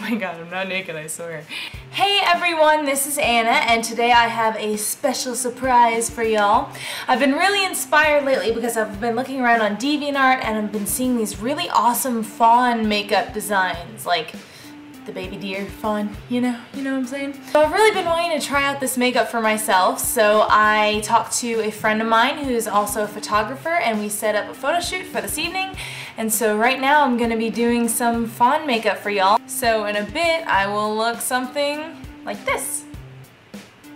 my god, I'm not naked, I swear. Hey everyone, this is Anna, and today I have a special surprise for y'all. I've been really inspired lately because I've been looking around on Deviantart and I've been seeing these really awesome fawn makeup designs, like the baby deer fawn, you know what I'm saying? So I've really been wanting to try out this makeup for myself, so I talked to a friend of mine who's also a photographer and we set up a photo shoot for this evening. And so right now I'm going to be doing some fawn makeup for y'all. So in a bit I will look something like this.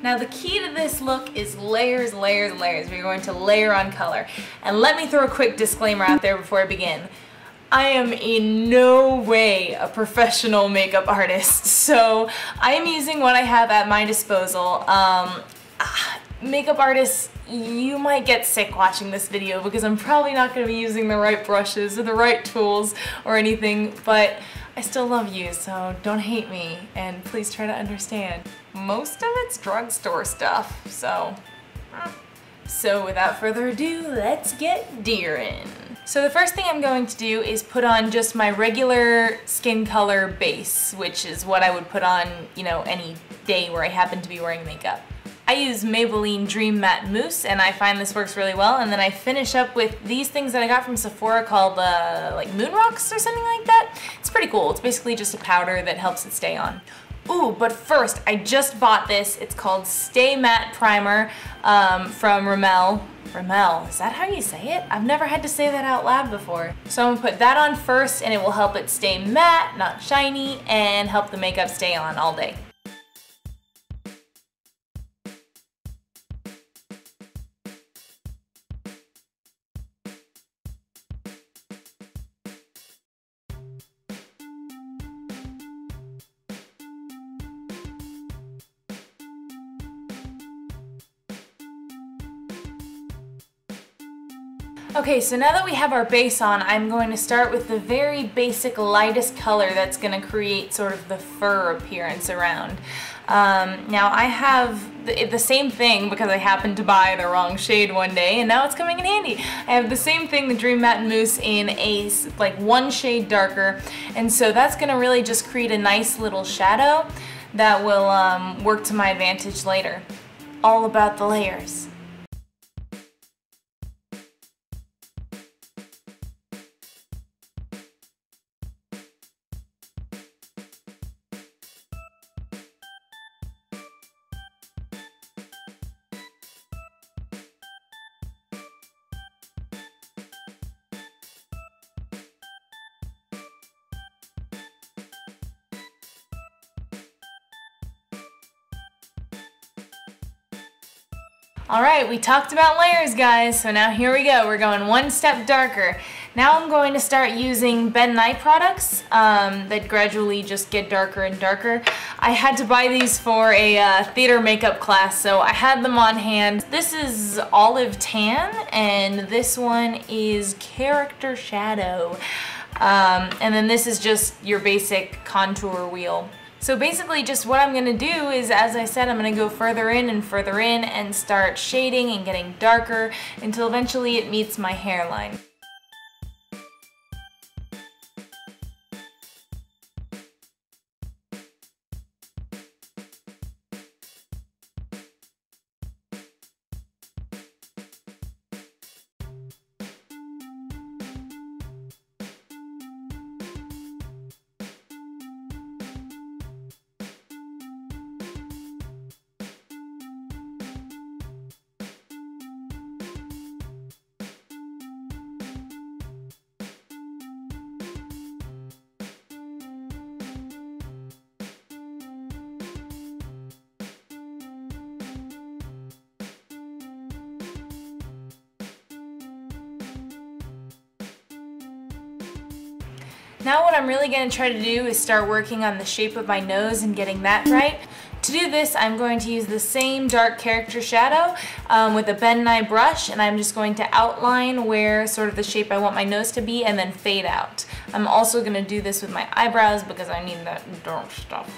Now the key to this look is layers, layers, layers. We're going to layer on color. And let me throw a quick disclaimer out there before I begin. I am in no way a professional makeup artist, so I am using what I have at my disposal. Makeup artists, you might get sick watching this video because I'm probably not going to be using the right brushes or the right tools or anything, but I still love you, so don't hate me, and please try to understand. Most of it's drugstore stuff, so without further ado, let's get deerin'. So the first thing I'm going to do is put on just my regular skin color base, which is what I would put on, you know, any day where I happen to be wearing makeup. I use Maybelline Dream Matte Mousse, and I find this works really well, and then I finish up with these things that I got from Sephora called like Moon Rocks or something like that. It's pretty cool. It's basically just a powder that helps it stay on. Ooh, but first, I just bought this. It's called Stay Matte Primer from Rimmel. Rimmel, is that how you say it? I've never had to say that out loud before. So I'm gonna put that on first and it will help it stay matte, not shiny, and help the makeup stay on all day. Okay, so now that we have our base on, I'm going to start with the very basic lightest color that's going to create sort of the fur appearance around. Now I have the same thing because I happened to buy the wrong shade one day and now it's coming in handy. I have the same thing, the Dream Matte Mousse, in a like one shade darker, and so that's going to really just create a nice little shadow that will work to my advantage later. All about the layers. Alright, we talked about layers, guys, so now here we go. We're going one step darker. Now I'm going to start using Ben Nye products that gradually just get darker and darker. I had to buy these for a theater makeup class, so I had them on hand. This is Olive Tan, and this one is Character Shadow. And then this is just your basic contour wheel. So basically just what I'm going to do is, as I said, I'm going to go further in and start shading and getting darker until eventually it meets my hairline. Now what I'm really going to try to do is start working on the shape of my nose and getting that right. To do this, I'm going to use the same dark character shadow with a Ben Nye brush, and I'm just going to outline where sort of the shape I want my nose to be and then fade out. I'm also going to do this with my eyebrows because I need that dark stuff.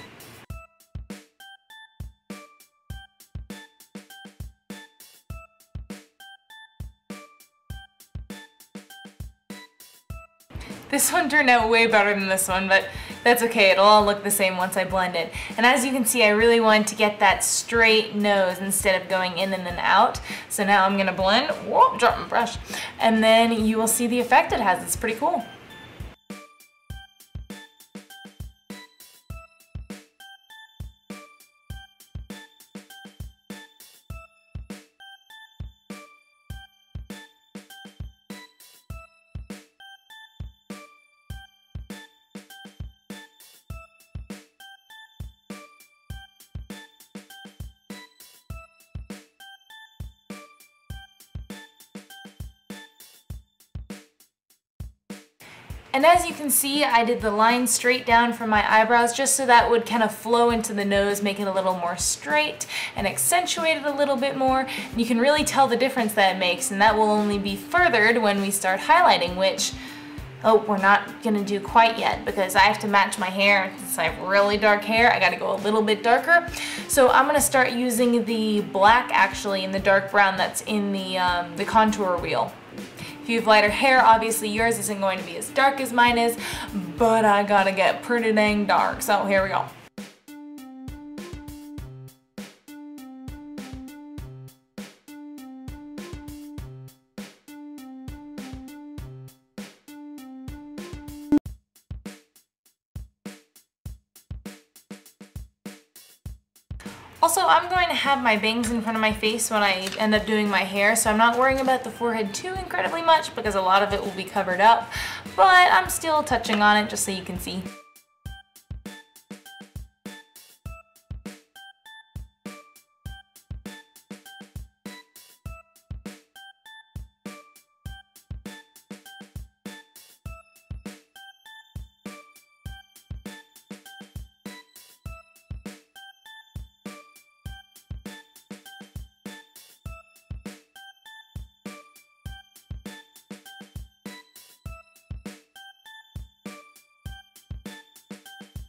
This one turned out way better than this one, but That's okay, it'll all look the same once I blend it. And as you can see, I really wanted to get that straight nose instead of going in and then out. So now I'm gonna blend, whoop, drop my brush, and then you will see the effect it has. It's pretty cool. And as you can see, I did the line straight down from my eyebrows just so that would kind of flow into the nose, make it a little more straight and accentuate it a little bit more. And you can really tell the difference that it makes, and that will only be furthered when we start highlighting, which, oh, we're not gonna do quite yet because I have to match my hair. Since I have really dark hair, I gotta go a little bit darker. So I'm gonna start using the black actually and the dark brown that's in the contour wheel. If you have lighter hair, obviously yours isn't going to be as dark as mine is, but I gotta get pretty dang dark, so here we go. Also, I'm going to have my bangs in front of my face when I end up doing my hair, so I'm not worrying about the forehead too incredibly much because a lot of it will be covered up, but I'm still touching on it just so you can see.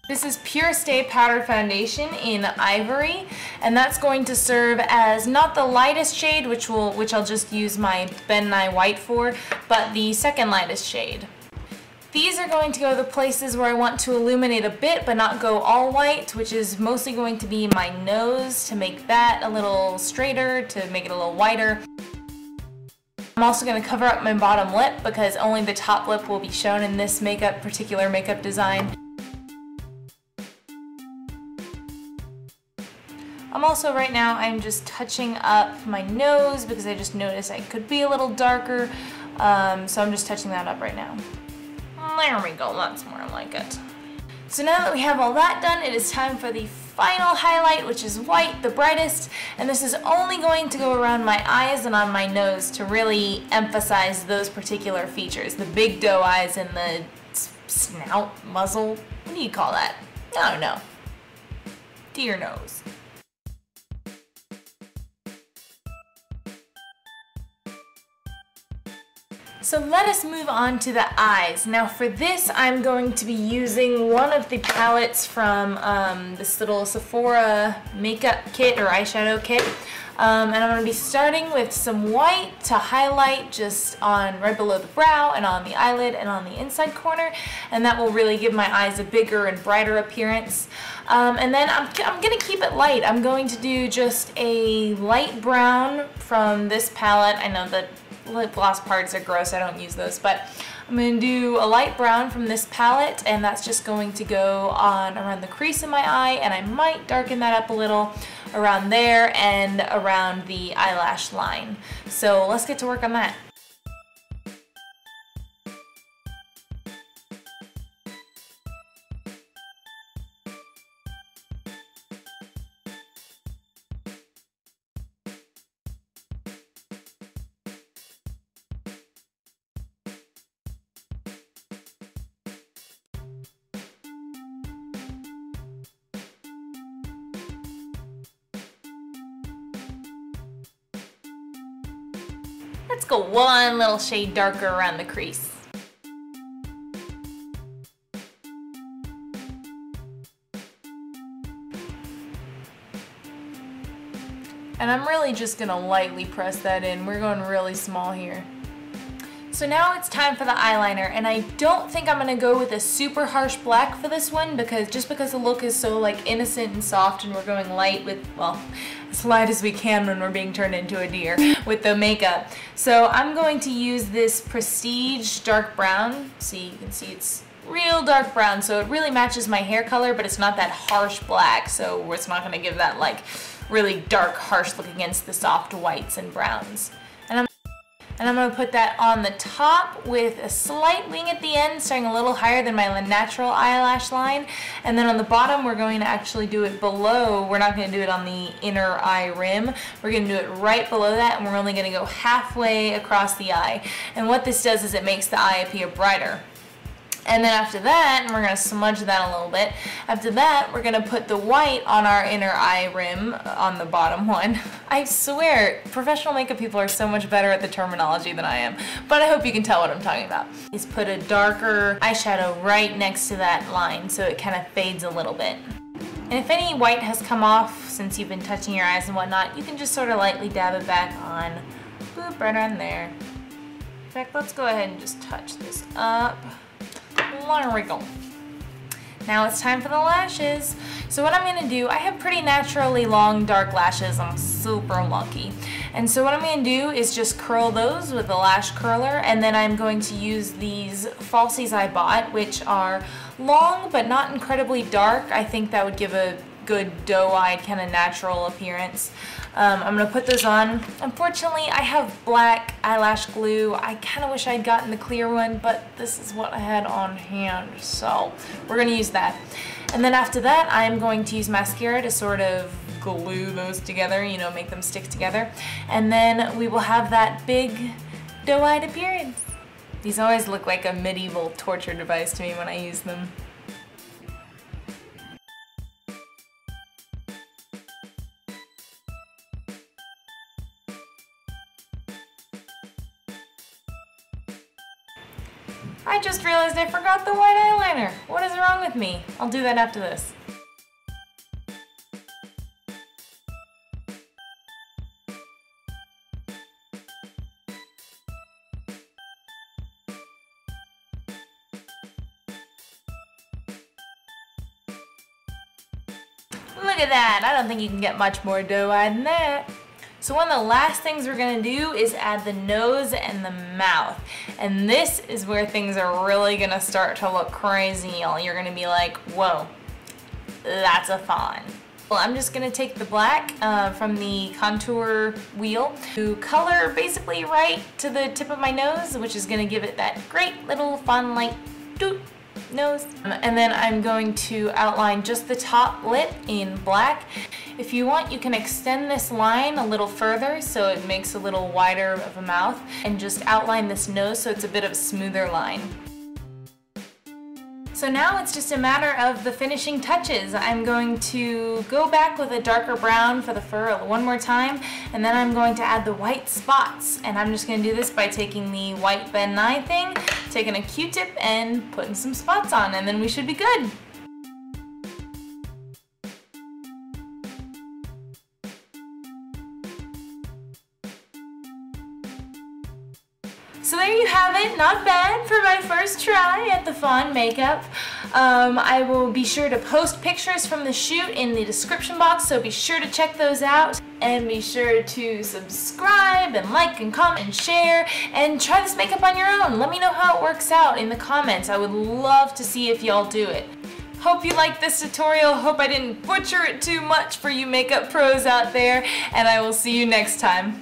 This is Pure Stay Powder Foundation in Ivory, and that's going to serve as not the lightest shade, which I'll just use my Ben Nye White for, but the second lightest shade. These are going to go the places where I want to illuminate a bit but not go all white, which is mostly going to be my nose to make that a little straighter, to make it a little whiter. I'm also going to cover up my bottom lip because only the top lip will be shown in this particular makeup design. I'm also right now, I'm just touching up my nose because I just noticed I could be a little darker, so I'm just touching that up right now. There we go, that's more like it. So now that we have all that done, it is time for the final highlight, which is white, the brightest, and this is only going to go around my eyes and on my nose to really emphasize those particular features, the big doe eyes and the snout, muzzle, what do you call that? I don't know. Deer nose. So let us move on to the eyes. Now for this, I'm going to be using one of the palettes from this little Sephora makeup kit or eyeshadow kit. And I'm going to be starting with some white to highlight just on right below the brow and on the eyelid and on the inside corner. And that will really give my eyes a bigger and brighter appearance. And then I'm going to keep it light. I'm going to do just a light brown from this palette. I know that lip gloss parts are gross, I don't use those, but I'm going to do a light brown from this palette, and that's just going to go on around the crease of my eye, and I might darken that up a little around there and around the eyelash line. So let's get to work on that. Let's go one little shade darker around the crease. And I'm really just gonna lightly press that in. We're going really small here. So So now it's time for the eyeliner, and I don't think I'm gonna go with a super harsh black for this one because the look is so like innocent and soft, and we're going light with, well, as light as we can when we're being turned into a deer with the makeup. So I'm going to use this Prestige dark brown. See, you can see it's real dark brown, so it really matches my hair color, but it's not that harsh black, so it's not gonna give that like really dark harsh look against the soft whites and browns. And I'm going to put that on the top with a slight wing at the end, starting a little higher than my natural eyelash line. And then on the bottom, we're going to actually do it below. We're not going to do it on the inner eye rim. We're going to do it right below that, and we're only going to go halfway across the eye. And what this does is it makes the eye appear brighter. And then after that, and we're going to smudge that a little bit, after that we're going to put the white on our inner eye rim on the bottom one. I swear, professional makeup people are so much better at the terminology than I am, but I hope you can tell what I'm talking about. Is put a darker eyeshadow right next to that line so it kind of fades a little bit. And if any white has come off since you've been touching your eyes and whatnot, you can just sort of lightly dab it back on. Boop, right on there. In fact, let's go ahead and just touch this up. There we go. Now it's time for the lashes. So what I'm going to do, I have pretty naturally long dark lashes. I'm super lucky. And so what I'm going to do is just curl those with a lash curler, and then I'm going to use these falsies I bought, which are long but not incredibly dark. I think that would give a good doe-eyed kind of natural appearance. I'm going to put those on. Unfortunately, I have black eyelash glue. I kind of wish I'd gotten the clear one, but this is what I had on hand, so we're going to use that. And then after that, I'm going to use mascara to sort of glue those together, you know, make them stick together. And then we will have that big doe-eyed appearance. These always look like a medieval torture device to me when I use them. I just realized I forgot the white eyeliner. What is wrong with me? I'll do that after this. Look at that! I don't think you can get much more doe-eyed than that. So one of the last things we're going to do is add the nose and the mouth. And this is where things are really going to start to look crazy, y'all. You're going to be like, whoa, that's a fawn. Well, I'm just going to take the black from the contour wheel to color basically right to the tip of my nose, which is going to give it that great little fawn-like doot nose. And then I'm going to outline just the top lip in black. If you want, you can extend this line a little further so it makes a little wider of a mouth, and just outline this nose so it's a bit of a smoother line. So now it's just a matter of the finishing touches. I'm going to go back with a darker brown for the fur one more time, and then I'm going to add the white spots. And I'm just going to do this by taking the white Ben Nye thing, taking a Q-tip and putting some spots on, and then we should be good. So there you have it, not bad for my first try at the Faun makeup. I will be sure to post pictures from the shoot in the description box, so be sure to check those out. And be sure to subscribe and like and comment and share, and try this makeup on your own. Let me know how it works out in the comments. I would love to see if y'all do it. Hope you liked this tutorial. Hope I didn't butcher it too much for you makeup pros out there, and I will see you next time.